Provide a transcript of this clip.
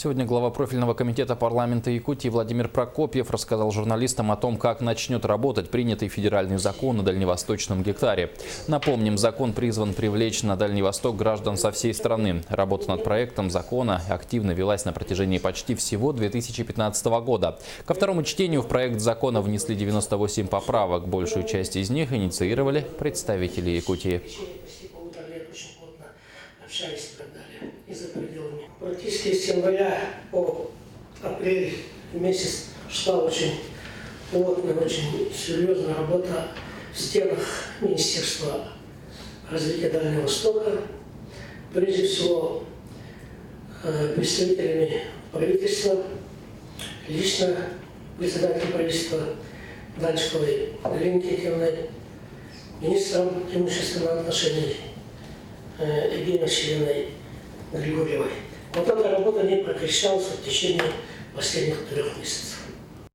Сегодня глава профильного комитета парламента Якутии Владимир Прокопьев рассказал журналистам о том, как начнет работать принятый федеральный закон на Дальневосточном гектаре. Напомним, закон призван привлечь на Дальний Восток граждан со всей страны. Работа над проектом закона активно велась на протяжении почти всего 2015 года. Ко второму чтению в проект закона внесли 98 поправок. Большую часть из них инициировали представители Якутии. Общались и так далее, и за пределами. Практически с января по апрель месяц шла очень плотная, очень серьезная работа в стенах Министерства развития Дальнего Востока, прежде всего представителями правительства, лично председателем правительства Данчиковой Галины Кирилловной, министром имущественных отношений Евгенией Васильевной Григорьевой. Вот эта работа не прекращалась в течение последних 3 месяцев.